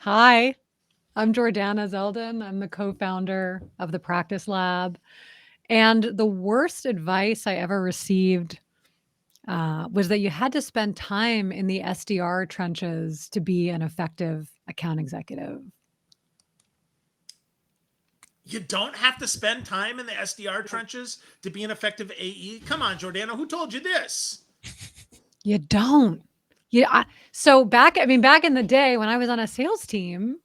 Hi, I'm Jordana Zeldin. I'm the co-founder of the Practice Lab. And the worst advice I ever received was that you had to spend time in the SDR trenches to be an effective account executive. You don't have to spend time in the SDR trenches to be an effective AE. Come on, Jordana, who told you this? You don't. Yeah. So back in the day when I was on a sales team,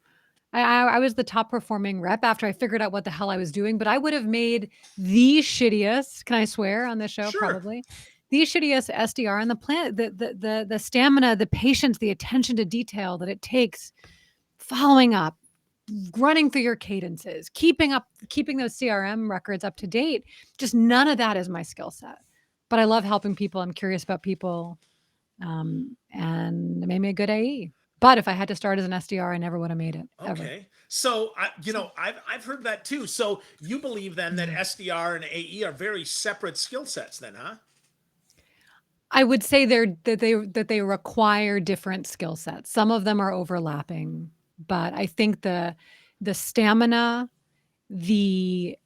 I was the top performing rep after I figured out what the hell I was doing, but I would have made the shittiest, can I swear on this show? Sure. Probably. The shittiest SDR on the planet. The stamina, the patience, the attention to detail that it takes following up, running through your cadences, keeping those CRM records up to date. Just none of that is my skill set. But I love helping people. I'm curious about people. And it made me a good AE. But if I had to start as an SDR, I never would have made it ever. Okay. So, I've heard that too. So you believe then that Yeah. SDR and AE are very separate skill sets, then, huh? I would say that they require different skill sets. Some of them are overlapping, but I think the stamina, the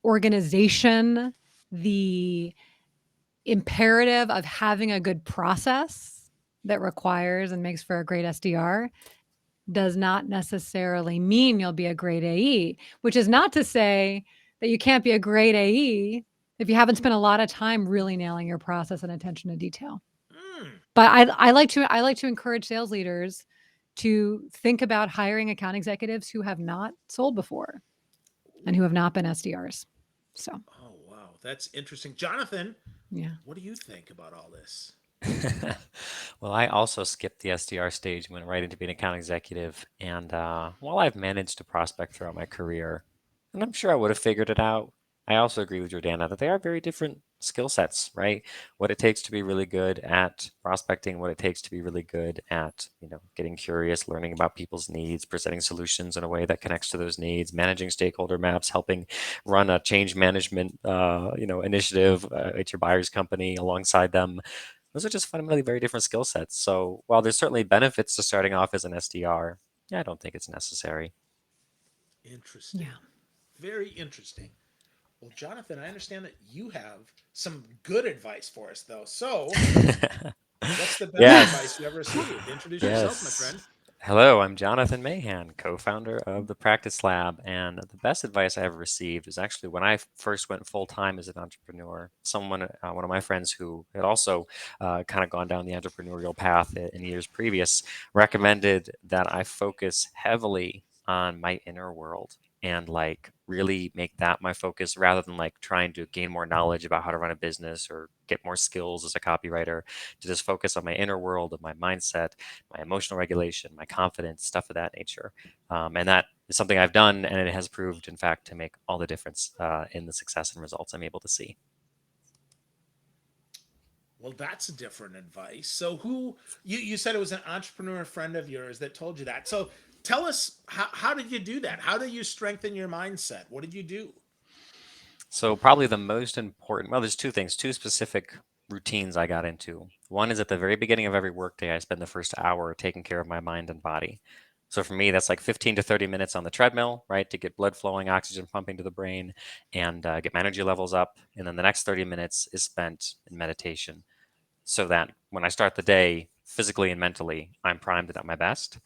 organization, the imperative of having a good process that requires and makes for a great SDR does not necessarily mean you'll be a great AE, which is not to say that you can't be a great AE if you haven't spent a lot of time really nailing your process and attention to detail. Hmm. But I like to encourage sales leaders to think about hiring account executives who have not sold before and who have not been SDRs. So, Oh, wow. That's interesting. Jonathan, yeah. what do you think about all this? Well, I also skipped the SDR stage, went right into being an account executive. And while I've managed to prospect throughout my career, and I'm sure I would have figured it out, I also agree with Jordana that they are very different skill sets, right? What it takes to be really good at prospecting, what it takes to be really good at, getting curious, learning about people's needs, presenting solutions in a way that connects to those needs, managing stakeholder maps, helping run a change management, initiative at your buyer's company alongside them. Those are just fundamentally very different skill sets. So while there's certainly benefits to starting off as an SDR, yeah, I don't think it's necessary. Interesting. Yeah. Very interesting. Well, Jonathan, I understand that you have some good advice for us, though. So, what's the best advice Yes, you ever received? Introduce yourself, my yes. friend. Hello, I'm Jonathan Mahan, co-founder of the Practice Lab, and the best advice I ever received is actually when I first went full time as an entrepreneur. One of my friends who had also kind of gone down the entrepreneurial path in years previous, recommended that I focus heavily on my inner world and like really make that my focus rather than like trying to gain more knowledge about how to run a business or get more skills as a copywriter, to just focus on my inner world of my mindset, my emotional regulation, my confidence, stuff of that nature. And that is something I've done, and it has proved, in fact, to make all the difference in the success and results I'm able to see. Well, that's different advice. So, who you said it was an entrepreneur friend of yours that told you that. So, tell us how did you do that? How did you strengthen your mindset? What did you do? So, probably the most important, well, there's two things, two specific routines I got into. One is at the very beginning of every workday, I spend the first hour taking care of my mind and body. So for me, that's like 15 to 30 minutes on the treadmill, right, to get blood flowing, oxygen pumping to the brain, and get my energy levels up. And then the next 30 minutes is spent in meditation, so that when I start the day physically and mentally, I'm primed and at my best.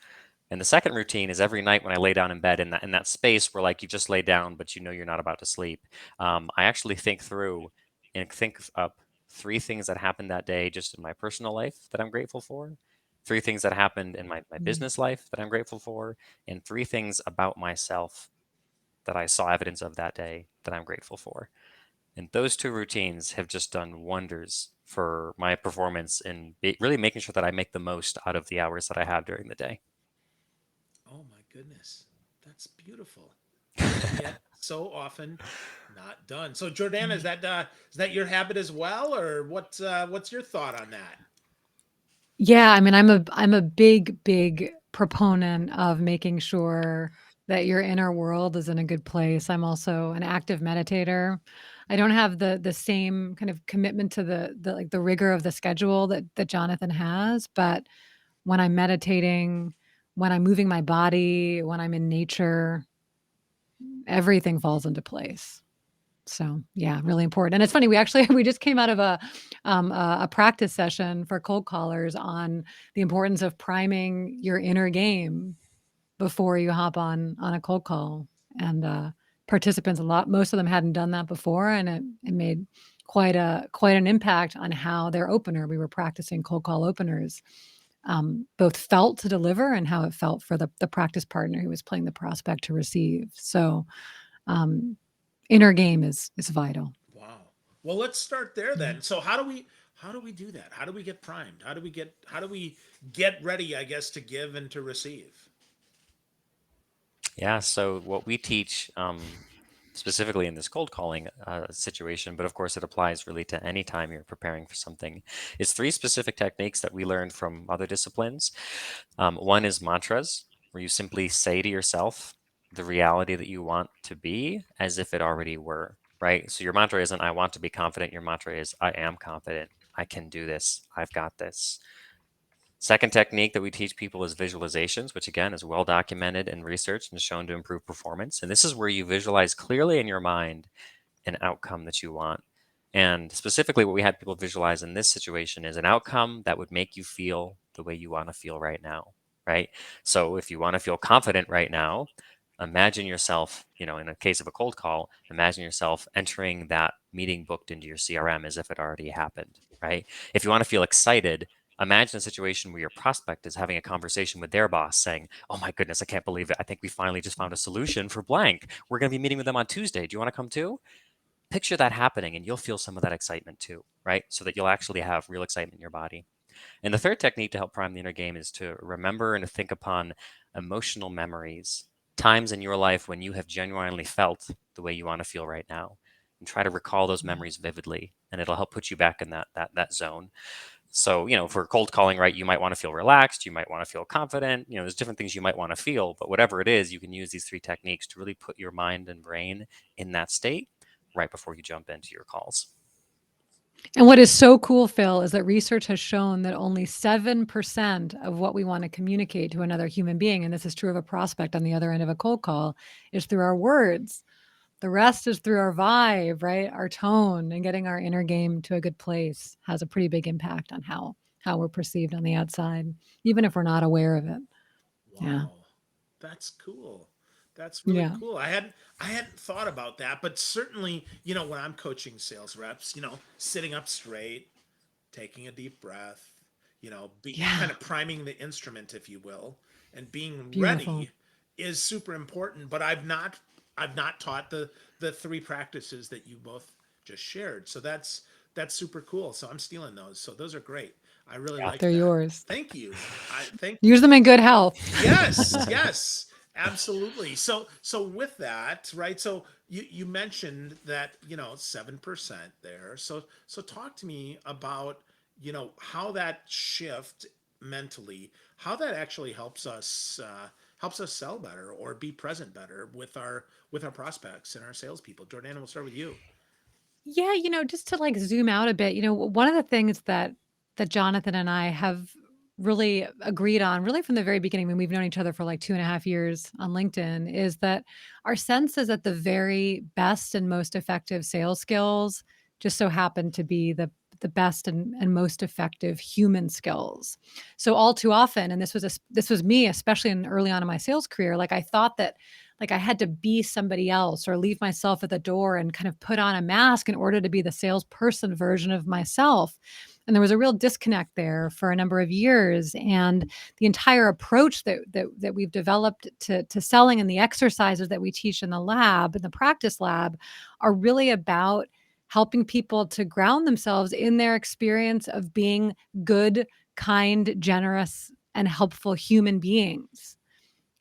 And the second routine is every night when I lay down in bed in that space where like you just lay down, but you know you're not about to sleep. I actually think through and think up three things that happened that day just in my personal life that I'm grateful for, three things that happened in my Mm. business life that I'm grateful for, and three things about myself that I saw evidence of that day that I'm grateful for. And those two routines have just done wonders for my performance and really making sure that I make the most out of the hours that I have during the day. Oh my goodness. That's beautiful. And yet so often not done. So, Jordana, is that your habit as well, or what's your thought on that? Yeah, I mean, I'm a big proponent of making sure that your inner world is in a good place. I'm also an active meditator. I don't have the same kind of commitment to the rigor of the schedule that Jonathan has, but when I'm meditating, when I'm moving my body, when I'm in nature, everything falls into place. So yeah, really important. And it's funny, we just came out of a practice session for cold callers on the importance of priming your inner game before you hop on a cold call. And participants, most of them hadn't done that before, and it made quite an impact on how their opener. We were practicing cold call openers. Both felt to deliver and how it felt for the practice partner who was playing the prospect to receive. So um, inner game is vital. Wow. Well, let's start there Yeah. then. So how do we do that? How do we get primed? How do we get ready, I guess, to give and to receive? Yeah, so what we teach, specifically in this cold calling situation, but of course it applies really to any time you're preparing for something, is three specific techniques that we learned from other disciplines. One is mantras, where you simply say to yourself the reality that you want to be as if it already were, right? So your mantra isn't, I want to be confident. Your mantra is, I am confident. I can do this. I've got this. Second technique that we teach people is visualizations, which again is well documented and researched and shown to improve performance. And this is where you visualize clearly in your mind an outcome that you want. And specifically, what we had people visualize in this situation is an outcome that would make you feel the way you want to feel right now, right? So if you want to feel confident right now, imagine yourself, in a case of a cold call, imagine yourself entering that meeting booked into your CRM as if it already happened, right? If you want to feel excited, imagine a situation where your prospect is having a conversation with their boss saying, "Oh my goodness, I can't believe it. I think we finally just found a solution for blank. We're going to be meeting with them on Tuesday. Do you want to come too?" Picture that happening and you'll feel some of that excitement too, right? So that you'll actually have real excitement in your body. And the third technique to help prime the inner game is to remember and to think upon emotional memories, times in your life when you have genuinely felt the way you want to feel right now. And try to recall those memories vividly, and it'll help put you back in that zone. So, for cold calling, right, you might want to feel relaxed, you might want to feel confident, there's different things you might want to feel, but whatever it is, you can use these three techniques to really put your mind and brain in that state right before you jump into your calls. And what is so cool, Phil, is that research has shown that only 7% of what we want to communicate to another human being, and this is true of a prospect on the other end of a cold call, is through our words. The rest is through our vibe, right? Our tone, and getting our inner game to a good place has a pretty big impact on how we're perceived on the outside, even if we're not aware of it. Yeah. Wow. That's cool. That's really Yeah. cool. I hadn't thought about that, but certainly, when I'm coaching sales reps, sitting up straight, taking a deep breath, be kind Yeah. of priming the instrument, if you will, and being Beautiful. ready is super important. But I've not taught the three practices that you both just shared. So that's super cool. So I'm stealing those. So those are great. I really Yeah. like They're that. yours. Thank you. I thank Use them in good health. Yes, yes, absolutely. So with that, right? So you mentioned that 7% there. So talk to me about how that shift mentally, how that actually helps us sell better or be present better with our prospects and our salespeople. Jordana, we'll start with you. Yeah, just to like zoom out a bit, one of the things that Jonathan and I have really agreed on, really from the very beginning, when we've known each other for like 2.5 years on LinkedIn, is that our sense is that the very best and most effective sales skills just so happen to be the best and most effective human skills. So all too often, and this was me, especially in early on in my sales career, like I thought that like I had to be somebody else or leave myself at the door and kind of put on a mask in order to be the salesperson version of myself. And there was a real disconnect there for a number of years. And the entire approach that we've developed to selling and the exercises that we teach in the lab, in the practice lab, are really about helping people to ground themselves in their experience of being good, kind, generous, and helpful human beings.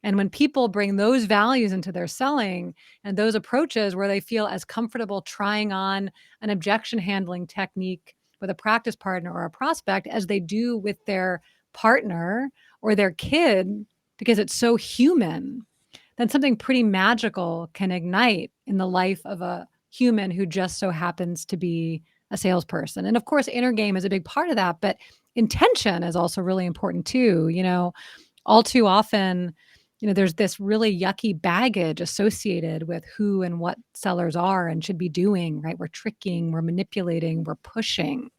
And when people bring those values into their selling and those approaches where they feel as comfortable trying on an objection handling technique with a practice partner or a prospect as they do with their partner or their kid, because it's so human, then something pretty magical can ignite in the life of a human who just so happens to be a salesperson. And of course, inner game is a big part of that, but intention is also really important too. all too often, there's this really yucky baggage associated with who and what sellers are and should be doing, right? We're tricking, we're manipulating, we're pushing.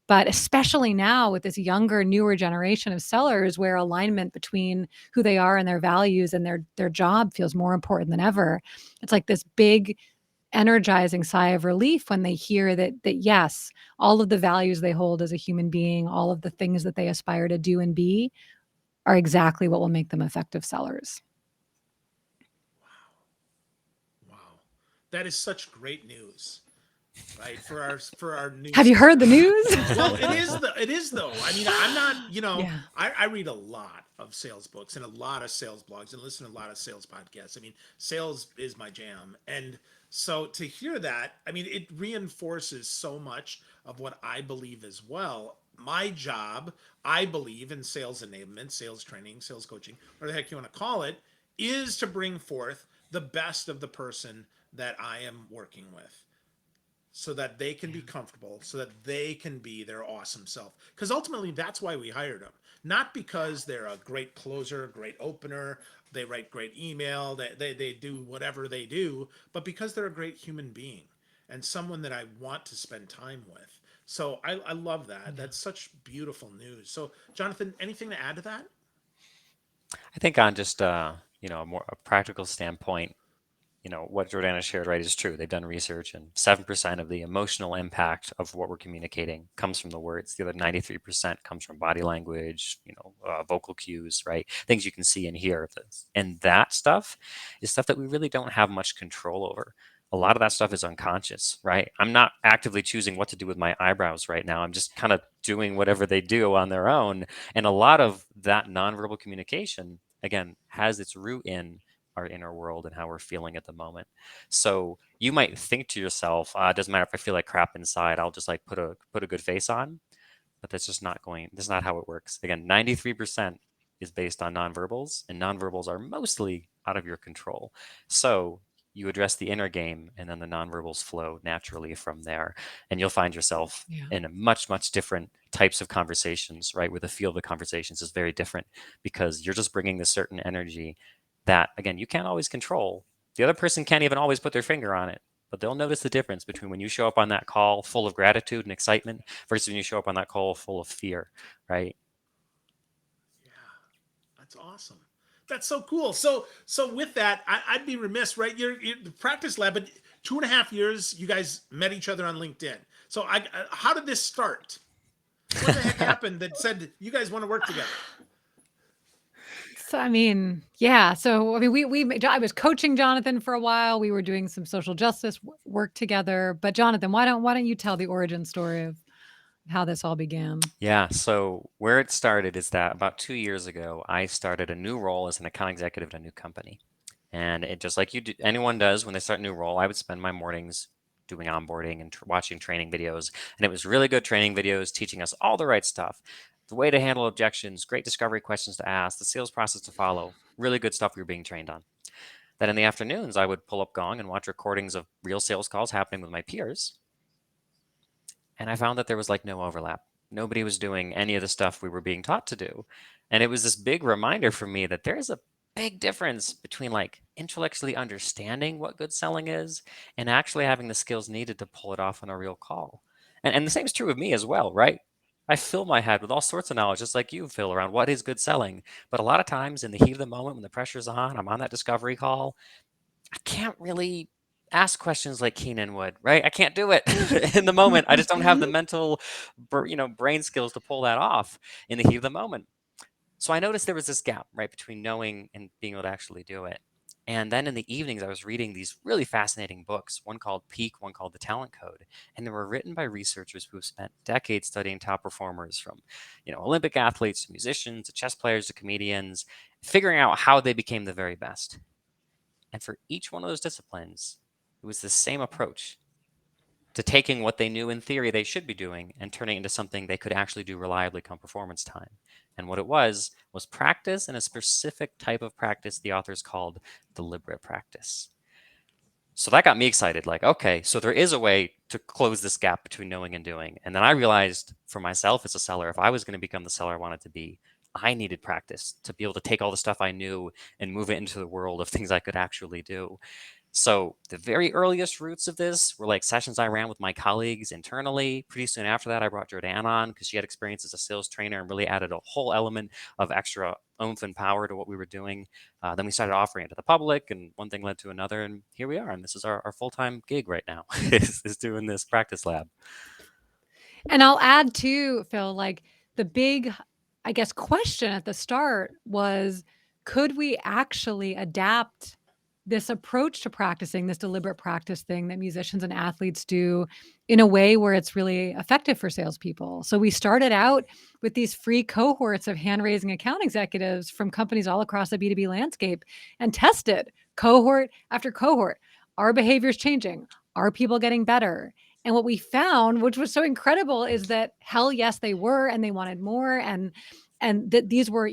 But especially now with this younger, newer generation of sellers where alignment between who they are and their values and their job feels more important than ever. It's like this big energizing sigh of relief when they hear that yes, all of the values they hold as a human being, all of the things that they aspire to do and be are exactly what will make them effective sellers. Wow. That is such great news, right? For our new Have you heard the sellers. news? Well, it is though. I mean, I'm not, Yeah. I read a lot of sales books and a lot of sales blogs and listen to a lot of sales podcasts. I mean, sales is my jam. And so to hear that, I mean, it reinforces so much of what I believe as well. My job, I believe in sales enablement, sales training, sales coaching, whatever the heck you want to call it, is to bring forth the best of the person that I am working with so that they can be comfortable, so that they can be their awesome self. Because ultimately, that's why we hired them. Not because they're a great closer, great opener, they write great email, they do whatever they do, but because they're a great human being and someone that I want to spend time with. So I love that. Yeah. That's such beautiful news. So, Jonathan, anything to add to that? I think on just a more a practical standpoint, what Jordana shared, right, is true. They've done research, and 7% of the emotional impact of what we're communicating comes from the words. The other 93% comes from body language, vocal cues, right? Things you can see and hear. And that stuff is stuff that we really don't have much control over. A lot of that stuff is unconscious, right? I'm not actively choosing what to do with my eyebrows right now. I'm just kind of doing whatever they do on their own. And a lot of that nonverbal communication, again, has its root in our inner world and how we're feeling at the moment. So you might think to yourself, it doesn't matter if I feel like crap inside, I'll just like put a good face on. But that's just not going, that's not how it works. Again, 93% is based on nonverbals, and nonverbals are mostly out of your control. So you address the inner game, and then the nonverbals flow naturally from there. And you'll find yourself Yeah. in a much, much different types of conversations, right? Where the feel of the conversations is very different because you're just bringing this certain energy that, again, you can't always control. The other person can't even always put their finger on it, but they'll notice the difference between when you show up on that call full of gratitude and excitement versus when you show up on that call full of fear, right? Yeah. That's awesome. That's so cool. So with that, I'd be remiss, right? You're the practice lab, but 2.5 years, you guys met each other on LinkedIn. So how did this start? What the heck happened that said you guys want to work together? So, I mean, yeah. So, I mean, I was coaching Jonathan for a while. We were doing some social justice work together. But Jonathan, why don't you tell the origin story of how this all began? Yeah, so where it started is that about 2 years ago, I started a new role as an account executive at a new company. And it just like anyone does when they start a new role, I would spend my mornings doing onboarding and watching training videos. And it was really good training videos teaching us all the right stuff, the way to handle objections, great discovery questions to ask, the sales process to follow, really good stuff we were being trained on. Then in the afternoons, I would pull up Gong and watch recordings of real sales calls happening with my peers. And I found that there was like no overlap. Nobody was doing any of the stuff we were being taught to do. And it was this big reminder for me that there's a big difference between like intellectually understanding what good selling is and actually having the skills needed to pull it off on a real call. And the same is true of me as well, right? I fill my head with all sorts of knowledge, just like you, Phil, around what is good selling. But a lot of times in the heat of the moment, when the pressure's on, I'm on that discovery call, I can't really ask questions like Keenan would, right? I can't do it in the moment. I just don't have the mental, brain skills to pull that off in the heat of the moment. So I noticed there was this gap, right, between knowing and being able to actually do it. And then in the evenings, I was reading these really fascinating books, one called Peak, one called The Talent Code. And they were written by researchers who have spent decades studying top performers from, Olympic athletes to musicians to chess players to comedians, figuring out how they became the very best. And for each one of those disciplines, it was the same approach to taking what they knew in theory they should be doing and turning it into something they could actually do reliably come performance time. And what it was practice and a specific type of practice the authors called deliberate practice. So that got me excited. Like, okay, so there is a way to close this gap between knowing and doing. And then I realized for myself as a seller, if I was going to become the seller I wanted to be, I needed practice to be able to take all the stuff I knew and move it into the world of things I could actually do. So the very earliest roots of this were like sessions I ran with my colleagues internally. Pretty soon after that, I brought Jordana on because she had experience as a sales trainer and really added a whole element of extra oomph and power to what we were doing. Then we started offering it to the public, and one thing led to another, and here we are. And this is our full-time gig right now, is doing this practice lab. And I'll add too, Phil, like the big, I guess, question at the start was, could we actually adapt this approach to practicing, this deliberate practice thing that musicians and athletes do in a way where it's really effective for salespeople? So we started out with these free cohorts of hand-raising account executives from companies all across the B2B landscape and tested cohort after cohort. Are behaviors changing? Are people getting better? And what we found, which was so incredible, is that hell yes, they were, and they wanted more, and that these were,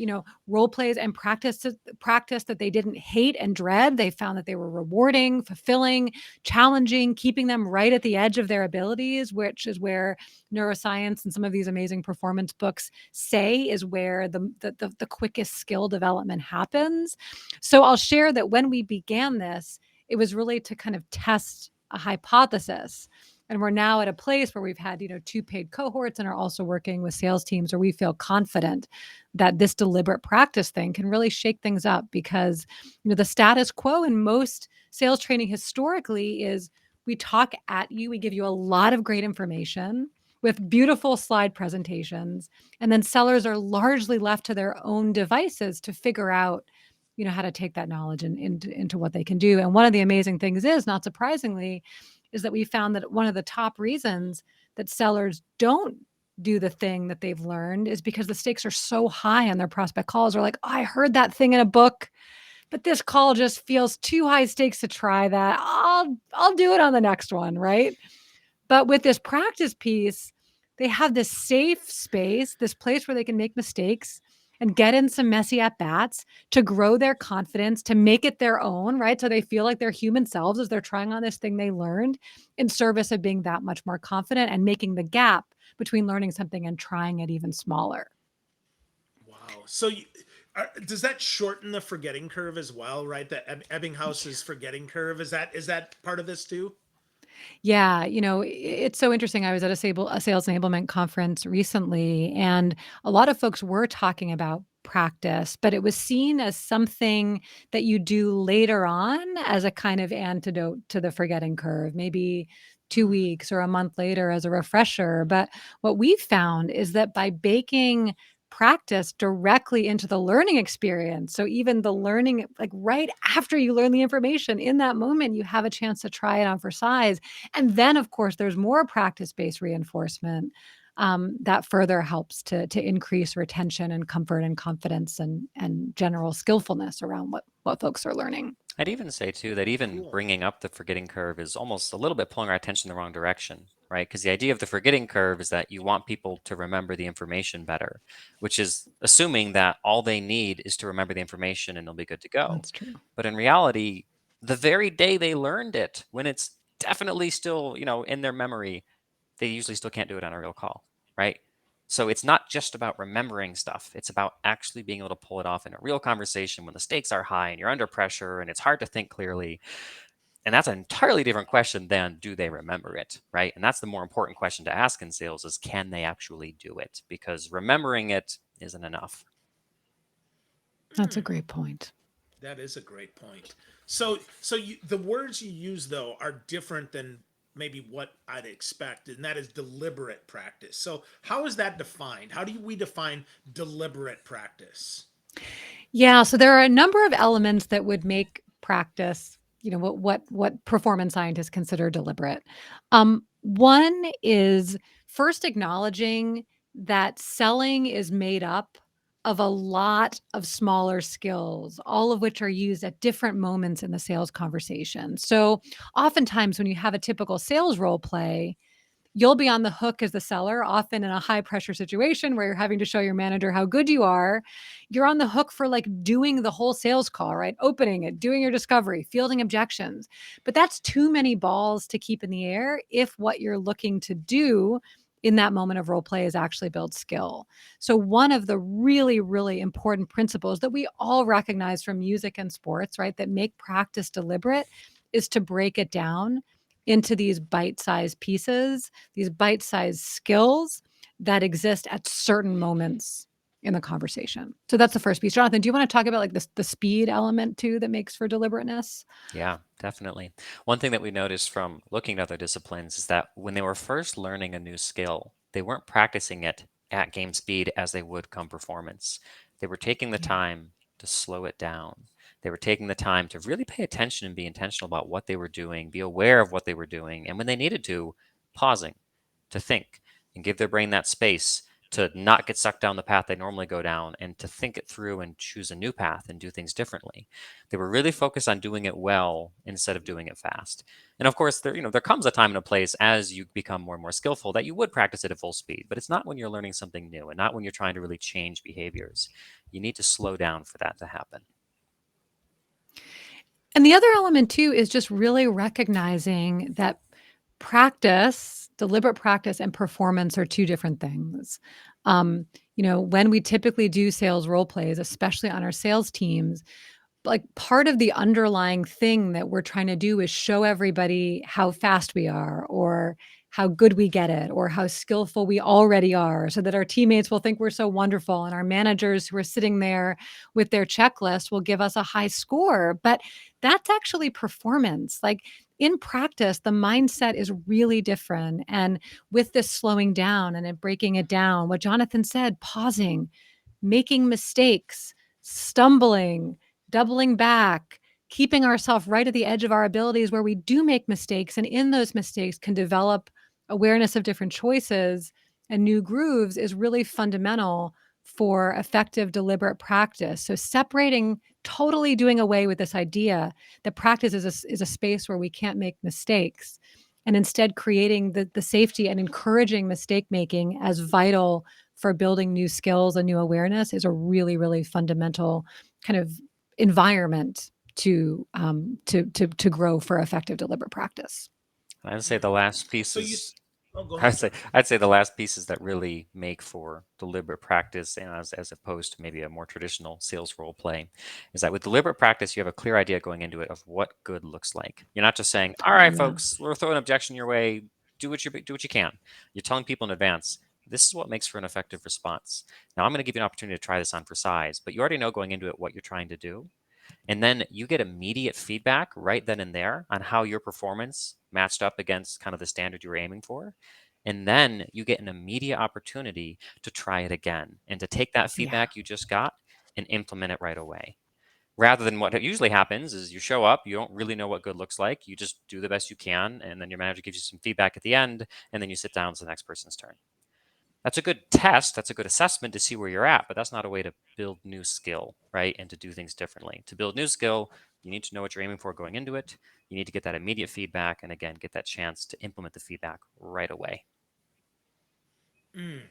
role plays and practice that they didn't hate and dread. They found that they were rewarding, fulfilling, challenging, keeping them right at the edge of their abilities, which is where neuroscience and some of these amazing performance books say is where the quickest skill development happens. So I'll share that when we began this, it was really to kind of test a hypothesis. And we're now at a place where we've had, 2 paid cohorts and are also working with sales teams where we feel confident that this deliberate practice thing can really shake things up because, the status quo in most sales training historically is we talk at you, we give you a lot of great information with beautiful slide presentations, and then sellers are largely left to their own devices to figure out, how to take that knowledge and into what they can do. And one of the amazing things is, not surprisingly, is that we found that one of the top reasons that sellers don't do the thing that they've learned is because the stakes are so high on their prospect calls. They're like, oh, I heard that thing in a book, but this call just feels too high stakes to try that. I'll do it on the next one, right? But with this practice piece, they have this safe space, this place where they can make mistakes and get in some messy at bats to grow their confidence, to make it their own, right? So they feel like they're human selves as they're trying on this thing they learned in service of being that much more confident and making the gap between learning something and trying it even smaller. Wow. So does that shorten the forgetting curve as well, right? That Ebbinghouse's forgetting curve, is that part of this too? Yeah, it's so interesting. I was at a sales enablement conference recently, and a lot of folks were talking about practice, but it was seen as something that you do later on as a kind of antidote to the forgetting curve, maybe 2 weeks or a month later as a refresher. But what we've found is that by baking practice directly into the learning experience, so even the learning, like right after you learn the information, in that moment, you have a chance to try it on for size, and then, of course, there's more practice-based reinforcement that further helps to increase retention and comfort and confidence and general skillfulness around what folks are learning. I'd even say too that even Cool. bringing up the forgetting curve is almost a little bit pulling our attention in the wrong direction, right? Because the idea of the forgetting curve is that you want people to remember the information better, which is assuming that all they need is to remember the information and they'll be good to go. That's true. But in reality, the very day they learned it, when it's definitely still, in their memory, they usually still can't do it on a real call, right? So it's not just about remembering stuff. It's about actually being able to pull it off in a real conversation when the stakes are high and you're under pressure and it's hard to think clearly. And that's an entirely different question than do they remember it, right? And that's the more important question to ask in sales is can they actually do it? Because remembering it isn't enough. That's a great point. That is a great point. So the words you use though are different than maybe what I'd expect, and that is deliberate practice. So how is that defined? How do we define deliberate practice? Yeah, so there are a number of elements that would make practice, what performance scientists consider deliberate. One is first acknowledging that selling is made up of a lot of smaller skills, all of which are used at different moments in the sales conversation. So oftentimes when you have a typical sales role play, you'll be on the hook as the seller, often in a high pressure situation where you're having to show your manager how good you are. You're on the hook for like doing the whole sales call, right? Opening it, doing your discovery, fielding objections. But that's too many balls to keep in the air if what you're looking to do in that moment of role play is actually build skill. So one of the really, really important principles that we all recognize from music and sports, right, that make practice deliberate is to break it down into these bite-sized pieces, these bite-sized skills that exist at certain moments in the conversation. So that's the first piece. Jonathan, do you want to talk about like the speed element too that makes for deliberateness? Yeah, definitely. One thing that we noticed from looking at other disciplines is that when they were first learning a new skill, they weren't practicing it at game speed as they would come performance. They were taking the Yeah. time to slow it down. They were taking the time to really pay attention and be intentional about what they were doing, be aware of what they were doing, and when they needed to, pausing to think and give their brain that space to not get sucked down the path they normally go down and to think it through and choose a new path and do things differently. They were really focused on doing it well instead of doing it fast. And of course, there comes a time and a place as you become more and more skillful that you would practice it at full speed, but it's not when you're learning something new and not when you're trying to really change behaviors. You need to slow down for that to happen. And the other element too is just really recognizing that practice, deliberate practice and performance are two different things. When we typically do sales role plays, especially on our sales teams, like part of the underlying thing that we're trying to do is show everybody how fast we are or how good we get it or how skillful we already are so that our teammates will think we're so wonderful and our managers who are sitting there with their checklist will give us a high score. But that's actually performance. Like in practice, the mindset is really different. And with this slowing down and breaking it down, what Jonathan said, pausing, making mistakes, stumbling, doubling back, keeping ourselves right at the edge of our abilities where we do make mistakes. And in those mistakes can develop awareness of different choices and new grooves is really fundamental for effective, deliberate practice. So separating, totally doing away with this idea that practice is a space where we can't make mistakes and instead creating the safety and encouraging mistake making as vital for building new skills and new awareness is a really, really fundamental kind of environment to grow for effective deliberate practice. I'd say the last So you, pieces oh, go I'd ahead, say Jordan. I'd say the last pieces that really make for deliberate practice as opposed to maybe a more traditional sales role play is that with deliberate practice you have a clear idea going into it of what good looks like. You're not just saying, "All right, Yeah. folks, we're throwing an objection your way. Do what you can." You're telling people in advance, "This is what makes for an effective response. Now I'm going to give you an opportunity to try this on for size, but you already know going into it what you're trying to do." And then you get immediate feedback right then and there on how your performance matched up against kind of the standard you were aiming for. And then you get an immediate opportunity to try it again and to take that Yeah. feedback you just got and implement it right away. Rather than what usually happens is you show up, you don't really know what good looks like, you just do the best you can, and then your manager gives you some feedback at the end, and then you sit down, it's the next person's turn. That's a good test. That's a good assessment to see where you're at, but that's not a way to build new skill, right? And to do things differently. To build new skill, you need to know what you're aiming for going into it. You need to get that immediate feedback and again, get that chance to implement the feedback right away. Mm.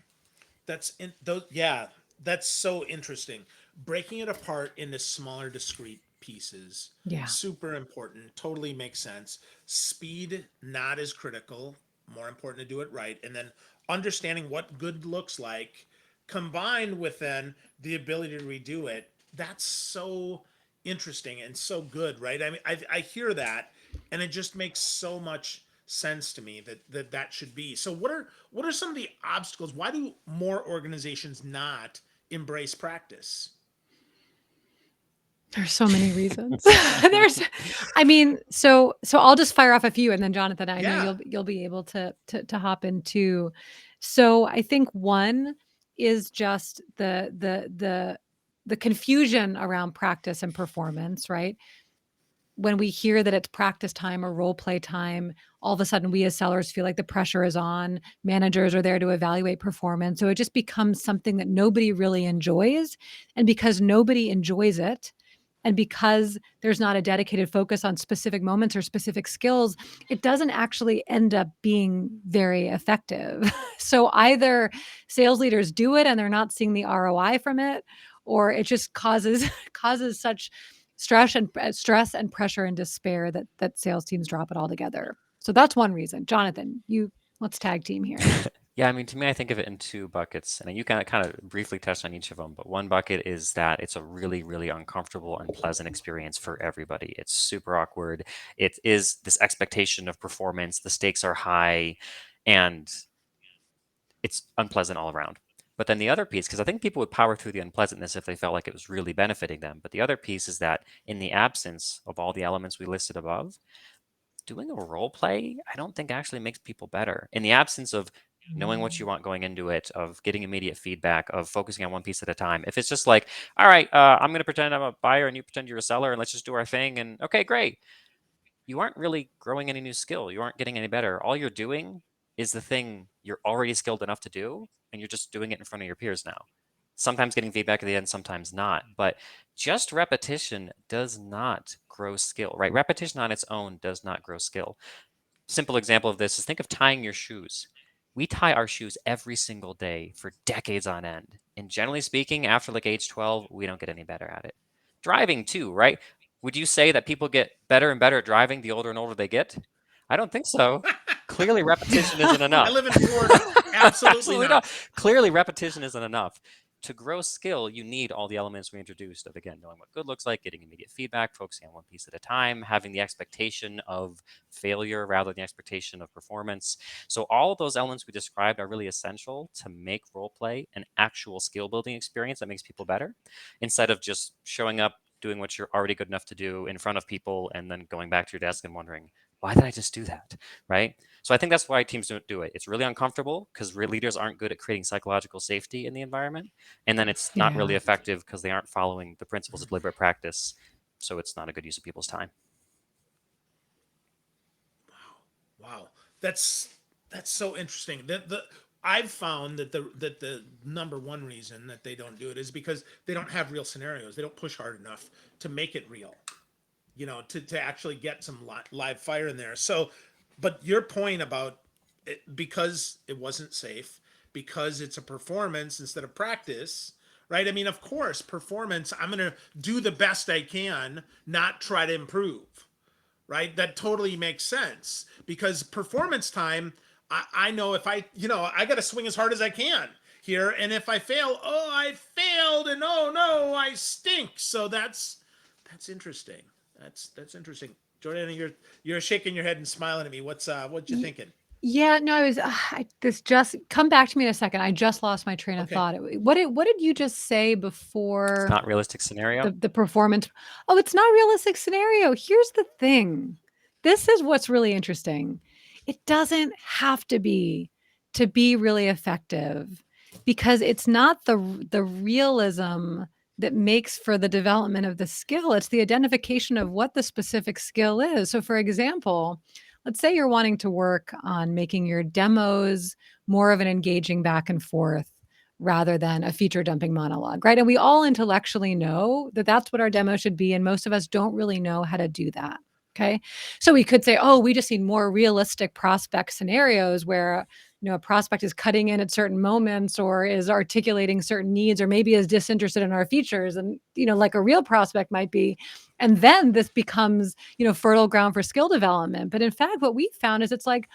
That's in those. Yeah, that's so interesting. Breaking it apart into smaller, discrete pieces, Yeah. super important. Totally makes sense. Speed not as critical. More important to do it right, and then understanding what good looks like, combined with then the ability to redo it. That's so interesting and so good, right? I mean, I hear that, and it just makes so much sense to me that should be. So what are some of the obstacles? Why do more organizations not embrace practice? There's so many reasons. There's I mean, so I'll just fire off a few and then Jonathan, I know Yeah. you'll be able to hop in too. So I think one is just the confusion around practice and performance, right? When we hear that it's practice time or role play time, all of a sudden we as sellers feel like the pressure is on. Managers are there to evaluate performance. So it just becomes something that nobody really enjoys. And because nobody enjoys it, and because there's not a dedicated focus on specific moments or specific skills, it doesn't actually end up being very effective. So either sales leaders do it and they're not seeing the ROI from it, or it just causes causes such stress and pressure and despair that sales teams drop it all together. So that's one reason. Jonathan, you let's tag team here. Yeah, I mean, to me, I think of it in two buckets, and you kind of briefly touched on each of them. But one bucket is that it's a really, really uncomfortable, unpleasant experience for everybody. It's super awkward. It is this expectation of performance. The stakes are high, and it's unpleasant all around. But then the other piece, because I think people would power through the unpleasantness if they felt like it was really benefiting them. But the other piece is that in the absence of all the elements we listed above, doing a role play, I don't think actually makes people better. In the absence of knowing what you Mm. want going into it, of getting immediate feedback, of focusing on one piece at a time. If it's just like, all right, I'm going to pretend I'm a buyer and you pretend you're a seller and let's just do our thing. And okay, great. You aren't really growing any new skill. You aren't getting any better. All you're doing is the thing you're already skilled enough to do, and you're just doing it in front of your peers now. Sometimes getting feedback at the end, sometimes not. But just repetition does not grow skill, right? Repetition on its own does not grow skill. Simple example of this is think of tying your shoes. We tie our shoes every single day for decades on end. And generally speaking, after like age 12, we don't get any better at it. Driving too, right? Would you say that people get better and better at driving the older and older they get? I don't think so. Clearly, repetition isn't I enough. live in Florida. Absolutely Absolutely not. not. Clearly, repetition isn't enough. To grow skill, you need all the elements we introduced of, again, knowing what good looks like, getting immediate feedback, focusing on one piece at a time, having the expectation of failure rather than the expectation of performance. So, all of those elements we described are really essential to make role play an actual skill building experience that makes people better instead of just showing up, doing what you're already good enough to do in front of people, and then going back to your desk and wondering, why did I just do that? Right? So I think that's why teams don't do it. It's really uncomfortable because leaders aren't good at creating psychological safety in the environment. And then it's not really Yeah. effective because they aren't following the principles of deliberate practice. So it's not a good use of people's time. Wow, that's that's so interesting. The I've found that the number one reason that they don't do it is because they don't have real scenarios. They don't push hard enough to make it real. To actually get some live fire in there. So, but your point about it, because it wasn't safe, because it's a performance instead of practice, right? I mean, of course, performance, I'm going to do the best I can, not try to improve, right? That totally makes sense because performance time, I know if I got to swing as hard as I can here. And if I fail, oh, I failed. And oh no, I stink. So that's interesting. That's interesting. Jordana, you're shaking your head and smiling at me. What you Y thinking? yeah, no, I was this just come back to me in a second. I just lost my train of Okay. thought. What did you just say It's before not realistic scenario. the performance? Oh, it's not a realistic scenario. Here's the thing. This is what's really interesting. It doesn't have to be really effective because it's not the realism that makes for the development of the skill. It's the identification of what the specific skill is. So for example, let's say you're wanting to work on making your demos more of an engaging back and forth rather than a feature dumping monologue, right? And we all intellectually know that that's what our demo should be. And most of us don't really know how to do that. Okay. So we could say, oh, we just need more realistic prospect scenarios where, a prospect is cutting in at certain moments or is articulating certain needs or maybe is disinterested in our features and, like a real prospect might be. And then this becomes, fertile ground for skill development. But in fact, what we found is it's like,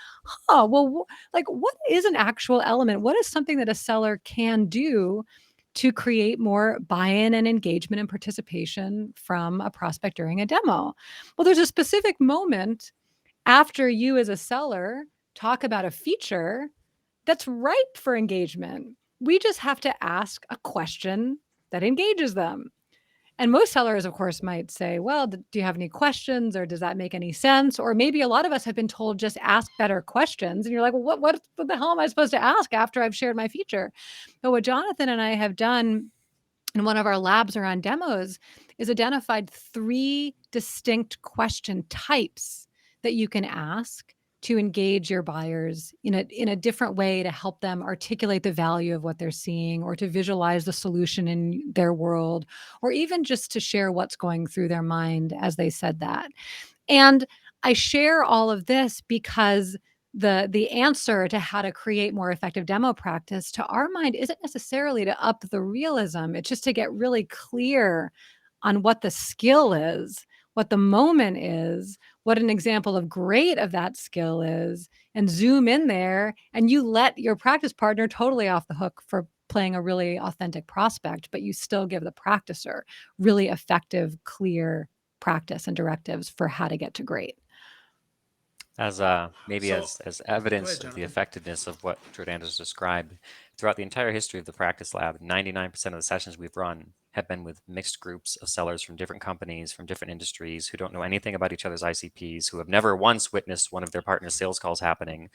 oh, well, like what is an actual element? What is something that a seller can do to create more buy-in and engagement and participation from a prospect during a demo? Well, there's a specific moment after you as a seller talk about a feature that's ripe for engagement. We just have to ask a question that engages them. And most sellers, of course, might say, well, do you have any questions or does that make any sense? Or maybe a lot of us have been told just ask better questions. And you're like, well, what the hell am I supposed to ask after I've shared my feature? But what Jonathan and I have done in one of our labs around demos is identified 3 distinct question types that you can ask to engage your buyers in a different way to help them articulate the value of what they're seeing or to visualize the solution in their world or even just to share what's going through their mind as they said that. And I share all of this because the answer to how to create more effective demo practice to our mind isn't necessarily to up the realism. It's just to get really clear on what the skill is. what the moment is, what an example of great of that skill is, and zoom in there, and you let your practice partner totally off the hook for playing a really authentic prospect, but you still give the practicer really effective, clear practice and directives for how to get to great. As Wow. maybe So as go evidence ahead, of the Jonathan. effectiveness of what Jordan has described, throughout the entire history of the practice lab, 99% of the sessions we've run have been with mixed groups of sellers from different companies, from different industries, who don't know anything about each other's ICPs, who have never once witnessed one of their partners' sales calls happening,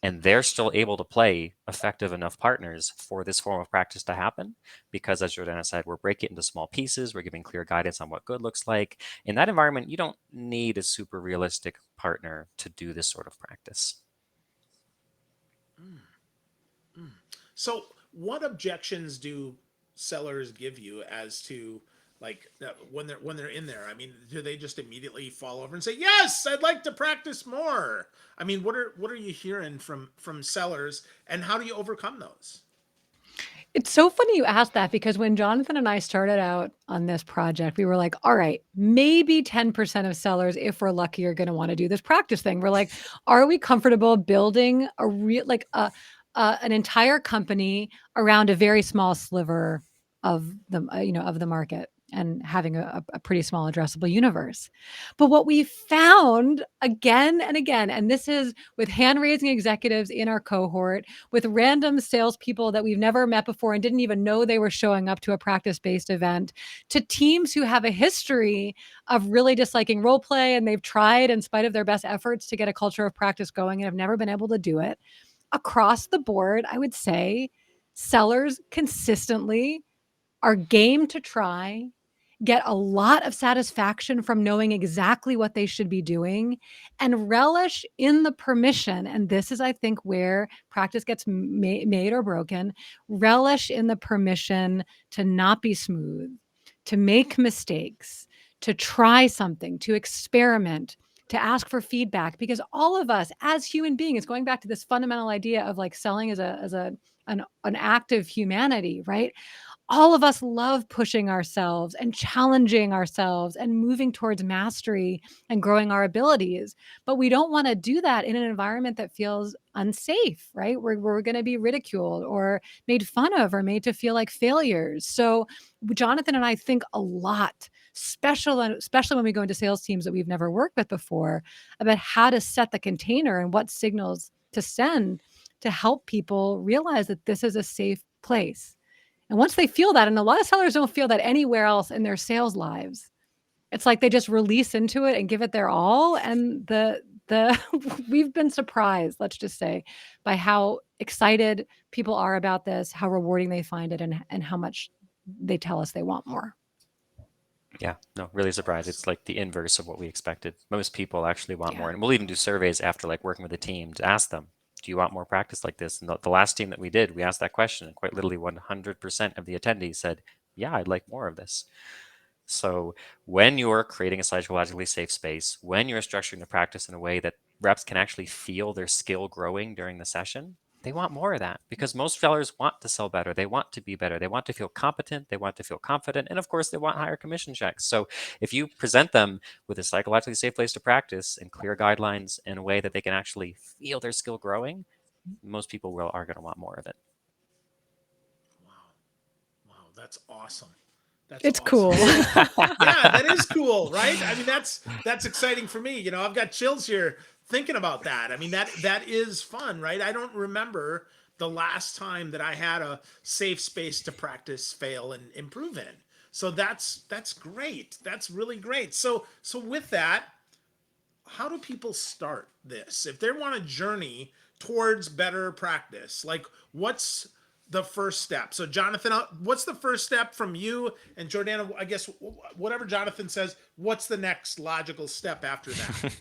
and they're still able to play effective enough partners for this form of practice to happen because, as Jordana said, we're breaking it into small pieces, we're giving clear guidance on what good looks like. In that environment, you don't need a super realistic partner to do this sort of practice. Mm, mm. So, what objections do sellers give you as to like when they're in there? I mean, do they just immediately fall over and say, "Yes, I'd like to practice more"? I mean, what are you hearing from sellers, and how do you overcome those? It's so funny you asked that because when Jonathan and I started out on this project, we were like, all right, maybe 10% of sellers, if we're lucky, are going to want to do this practice thing. We're like, are we comfortable building a real, like an entire company around a very small sliver of the, of the market and having a pretty small addressable universe? But what we found again and again, and this is with hand raising executives in our cohort, with random salespeople that we've never met before and didn't even know they were showing up to a practice based event, to teams who have a history of really disliking role play and they've tried, in spite of their best efforts, to get a culture of practice going and have never been able to do it. Across the board, I would say sellers consistently are game to try, get a lot of satisfaction from knowing exactly what they should be doing, and relish in the permission. And this is, I think, where practice gets made or broken. Relish in the permission to not be smooth, to make mistakes, to try something, to experiment, to ask for feedback, because all of us as human beings, going back to this fundamental idea of like selling as an act of humanity, right? All of us love pushing ourselves and challenging ourselves and moving towards mastery and growing our abilities. But we don't want to do that in an environment that feels unsafe, right? Where we're going to be ridiculed or made fun of or made to feel like failures. So Jonathan and I think a lot, especially when we go into sales teams that we've never worked with before, about how to set the container and what signals to send to help people realize that this is a safe place. And once they feel that, and a lot of sellers don't feel that anywhere else in their sales lives, it's like they just release into it and give it their all. And the we've been surprised, let's just say, by how excited people are about this, how rewarding they find it, and how much they tell us they want more. Yeah, no, really surprised. It's Awesome. like the inverse of what we expected. Most people actually want Yeah. more. And we'll even do surveys after like working with a team to ask them, do you want more practice like this? And the last team that we did, we asked that question, and quite literally 100% of the attendees said, yeah, I'd like more of this. So when you're creating a psychologically safe space, when you're structuring the practice in a way that reps can actually feel their skill growing during the session, they want more of that because most sellers want to sell better. They want to be better. They want to feel competent. They want to feel confident. And of course, they want higher commission checks. So if you present them with a psychologically safe place to practice and clear guidelines in a way that they can actually feel their skill growing, most people are going to want more of it. Wow. Wow, that's awesome. That's It's awesome. cool. So, yeah, that is cool, right? I mean, that's exciting for me. I've got chills here thinking about that. I mean, that is fun, right? I don't remember the last time that I had a safe space to practice, fail, and improve in. So that's great. That's really great. So with that, how do people start this if they want a journey towards better practice? Like, what's the first step? So Jonathan, what's the first step from you and Jordana? I guess whatever Jonathan says, what's the next logical step after that?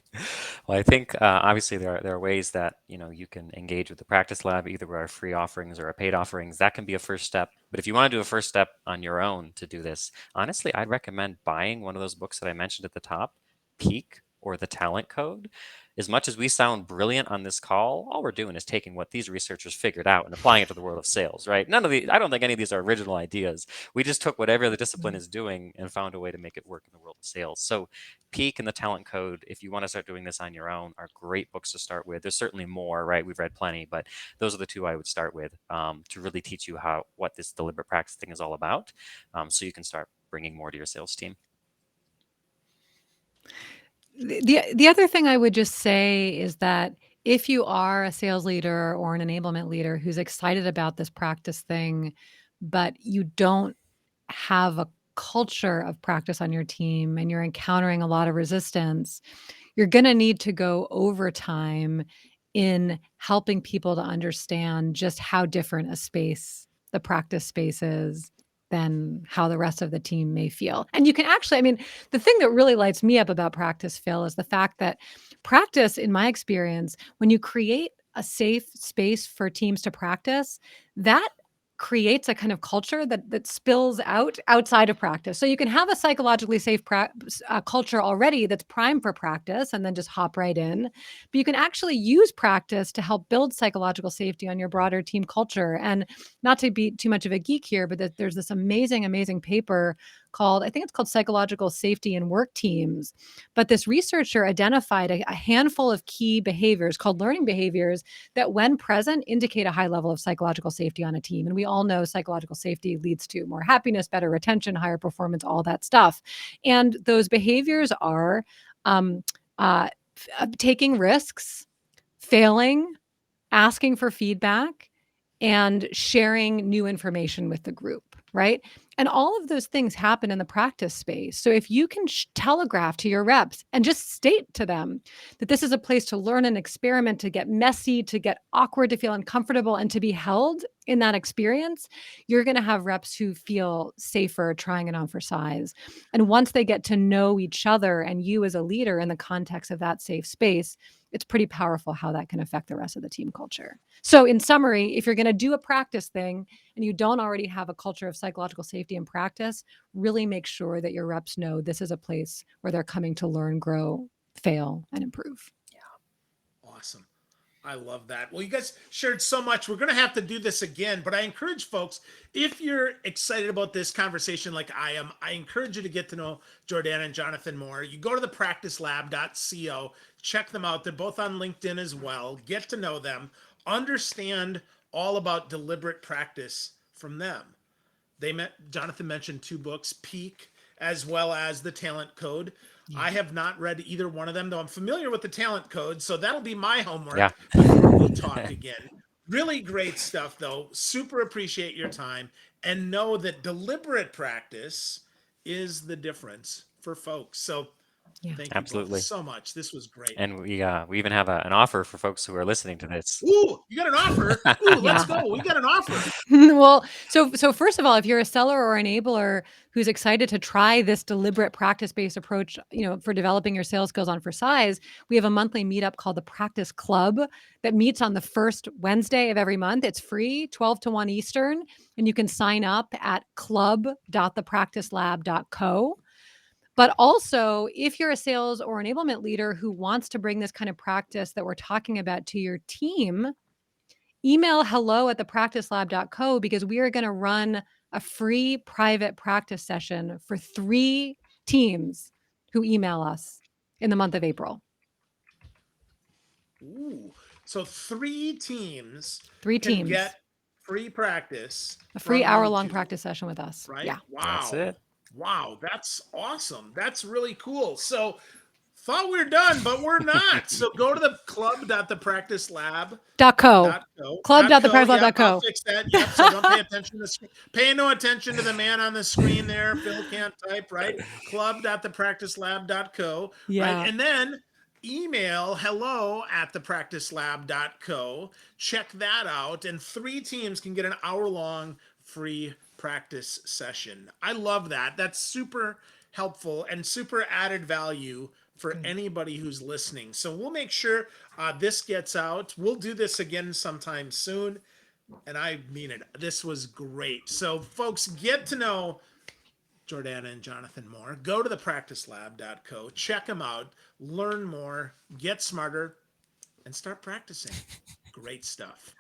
Well, I think obviously there are ways that you can engage with the practice lab, either with our free offerings or our paid offerings. That can be a first step. But if you want to do a first step on your own to do this, honestly, I'd recommend buying one of those books that I mentioned at the top, Peak or the talent code. As much as we sound brilliant on this call, all we're doing is taking what these researchers figured out and applying it to the world of sales, right? None of the, I don't think any of these are original ideas. We just took whatever the discipline is doing and found a way to make it work in the world of sales. So Peak and the Talent Code, if you want to start doing this on your own, are great books to start with. There's certainly more, right? We've read plenty, but those are the two I would start with, to really teach you how what this deliberate practice thing is all about, so you can start bringing more to your sales team. The other thing I would just say is that if you are a sales leader or an enablement leader who's excited about this practice thing, but you don't have a culture of practice on your team and you're encountering a lot of resistance, you're going to need to go overtime in helping people to understand just how different a space, the practice space is, than how the rest of the team may feel. And you can actually, I mean, the thing that really lights me up about practice, Phil, is the fact that practice, in my experience, when you create a safe space for teams to practice, that creates a kind of culture that spills out outside of practice. So you can have a psychologically safe culture already that's primed for practice and then just hop right in. But you can actually use practice to help build psychological safety on your broader team culture. And not to be too much of a geek here, but there's this amazing, amazing paper called, I think it's called Psychological Safety in Work Teams. But this researcher identified a handful of key behaviors called learning behaviors that, when present, indicate a high level of psychological safety on a team. And we all know psychological safety leads to more happiness, better retention, higher performance, all that stuff. And those behaviors are um, taking risks, failing, asking for feedback, and sharing new information with the group, right? And all of those things happen in the practice space. So if you can telegraph to your reps and just state to them that this is a place to learn and experiment, to get messy, to get awkward, to feel uncomfortable, and to be held in that experience, you're going to have reps who feel safer trying it on for size. And once they get to know each other and you as a leader in the context of that safe space, it's pretty powerful how that can affect the rest of the team culture. So in summary, if you're going to do a practice thing and you don't already have a culture of psychological safety in practice, really make sure that your reps know this is a place where they're coming to learn, grow, fail, and improve. Awesome. I love that. Well, you guys shared so much. We're going to have to do this again, but I encourage folks, if you're excited about this conversation like I am, I encourage you to get to know Jordana and Jonathan more. You go to the practicelab.co, check them out. They're both on LinkedIn as well. Get to know them, understand all about deliberate practice from them. Jonathan mentioned two books, Peak as well as The Talent Code. I have not read either one of them, though I'm familiar with The Talent Code, so that'll be my Yeah. homework before we talk again. Really great stuff, though. Super appreciate your time, and know that deliberate practice is the difference for folks. So Yeah. thank you both Absolutely. so much. This was great. And we even have an offer for folks who are listening to this. Ooh, you got an offer. Ooh, let's Yeah. go. We got an offer. Well, so first of all, if you're a seller or enabler who's excited to try this deliberate practice-based approach, for developing your sales skills on for size, we have a monthly meetup called the Practice Club that meets on the first Wednesday of every month. It's free, 12 to 1 Eastern, and you can sign up at club.thepracticelab.co. But also, if you're a sales or enablement leader who wants to bring this kind of practice that we're talking about to your team, email hello@thepracticelab.co, because we are going to run a free private practice session for 3 teams who email us in the month of April. Ooh. So 3 teams 3 can teams, get free practice a free from you hour-long two, practice session with us. right? Yeah. That's Wow. it. Wow. That's awesome. That's really cool. So thought we are done, but we're not. So go to the club.thepracticelab.co. .co. Yep, I'll Club.thepracticelab.co. fix that. Yep. So don't pay attention to the screen. Pay no attention to the man on the screen there. Phil can't type, right? Club.thepracticelab.co, right? Yeah. And then email hello@thepracticelab.co. Check that out. And 3 teams can get an hour-long free practice session. I love that. That's super helpful and super added value for Good. anybody who's listening. So we'll make sure this gets out. We'll do this again sometime soon. And I mean it. This was great. So folks, get to know Jordana and Jonathan more, go to thepracticelab.co, check them out, learn more, get smarter, and start practicing. Great stuff.